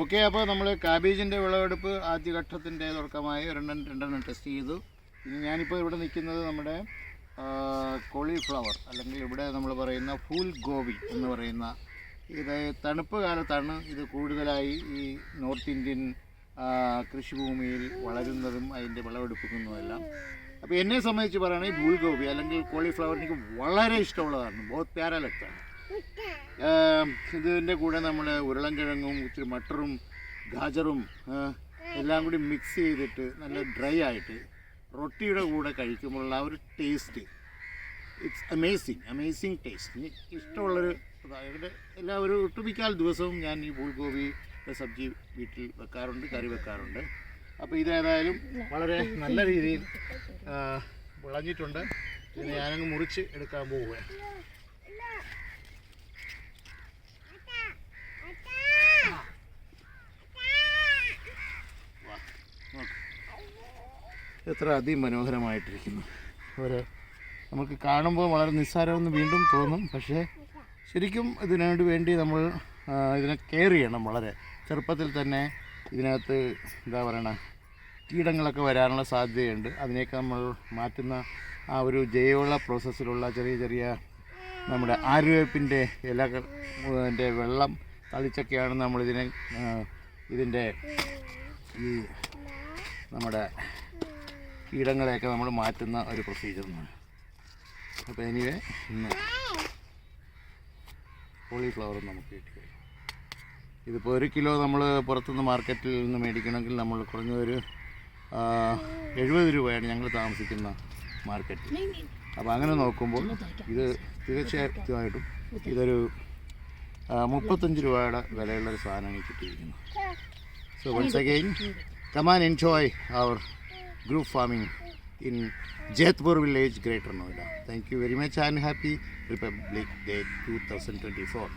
Okay, അപ്പോൾ നമ്മൾ കാബേജിൻ്റെ വിളവെടുപ്പ് ആദ്യഘട്ടത്തിൻ്റെ തുടക്കമായി രണ്ടെണ്ണം ടെസ്റ്റ് ചെയ്തു. ഇനി ഞാനിപ്പോൾ ഇവിടെ നിൽക്കുന്നത് നമ്മുടെ കോളിഫ്ലവർ, അല്ലെങ്കിൽ ഇവിടെ നമ്മൾ പറയുന്ന ഫൂൽ ഗോബി എന്ന് പറയുന്ന, ഇത് തണുപ്പ് കാലത്താണ് ഇത് കൂടുതലായി ഈ നോർത്ത് ഇന്ത്യൻ കൃഷിഭൂമിയിൽ വളരുന്നതും അതിൻ്റെ വിളവെടുക്കുന്നതുമെല്ലാം. അപ്പോൾ എന്നെ സംബന്ധിച്ച് പറയുകയാണെങ്കിൽ ഫൂൽ ഗോബി അല്ലെങ്കിൽ കോളിഫ്ലവർ എനിക്ക് വളരെ ഇഷ്ടമുള്ളതാണ്. ബഹുത് പ്യാര ലഗ്താണ്. ഇതിൻ്റെ കൂടെ നമ്മൾ ഉരുളൻകിഴങ്ങും ഇച്ചിരി മട്ടറും ഗാജറും എല്ലാം കൂടി മിക്സ് ചെയ്തിട്ട് നല്ല ഡ്രൈ ആയിട്ട് റൊട്ടിയുടെ കൂടെ കഴിക്കുമ്പോഴുള്ള ആ ഒരു ടേസ്റ്റ്, ഇറ്റ്സ് അമേസിങ് ടേസ്റ്റ്. എനിക്ക് ഇഷ്ടമുള്ളൊരു അതായത് ഒരു ഒട്ടുമിക്കാൽ ദിവസവും ഞാൻ ഈ ഫൂൾഗോബിയുടെ സബ്ജി വീട്ടിൽ വെക്കാറുണ്ട്, കറി വെക്കാറുണ്ട്. അപ്പോൾ ഇതേതായാലും വളരെ നല്ല രീതിയിൽ വിളഞ്ഞിട്ടുണ്ട്. ഇതിനെ ഞാനങ്ങ് മുറിച്ച് എടുക്കാൻ പോവുകയാണ്. എത്ര അതിമനോഹരമായിട്ടിരിക്കുന്നു. നമുക്ക് കാണുമ്പോൾ വളരെ നിസ്സാരമെന്ന് വീണ്ടും തോന്നും, പക്ഷേ ശരിക്കും ഇതിനു വേണ്ടി നമ്മൾ ഇതിനെ കെയർ ചെയ്യണം. വളരെ ചെറുപ്പത്തിൽ തന്നെ ഇതിനകത്ത് എന്താ പറയണ കീടങ്ങളൊക്കെ വരാനുള്ള സാധ്യതയുണ്ട്. അതിനെയൊക്കെ നമ്മൾ മാറ്റുന്ന ആ ഒരു ജൈവവള പ്രോസസ്സിലുള്ള ചെറിയ നമ്മുടെ ആര്യവേപ്പിൻ്റെ ഇലകളുടെ വെള്ളം തളിച്ചൊക്കെയാണ് നമ്മളിതിനെ ഇതിൻ്റെ ഈ നമ്മുടെ കീടങ്ങളെയൊക്കെ നമ്മൾ മാറ്റുന്ന ഒരു പ്രൊസീജിയറാണ്. അപ്പോൾ എനിവേ ഇന്ന് കോളിഫ്ലവർ നമുക്ക് കിട്ടി. ഇതിപ്പോൾ 1 കിലോ നമ്മൾ പുറത്തുനിന്ന് മാർക്കറ്റിൽ നിന്ന് മേടിക്കണമെങ്കിൽ നമ്മൾ കുറഞ്ഞൊരു 70 രൂപയാണ് ഞങ്ങൾ താമസിക്കുന്ന മാർക്കറ്റിൽ. അപ്പോൾ അങ്ങനെ നോക്കുമ്പോൾ ഇത് തീർച്ചയായിട്ടും ഇതൊരു 35 രൂപയുടെ വിലയുള്ളൊരു സാധനമാണ് കിട്ടിയിരിക്കുന്നത്. So once again come and enjoy our group farming in Jethpur village, Greater Noida. Thank you very much and happy Republic Day 2024.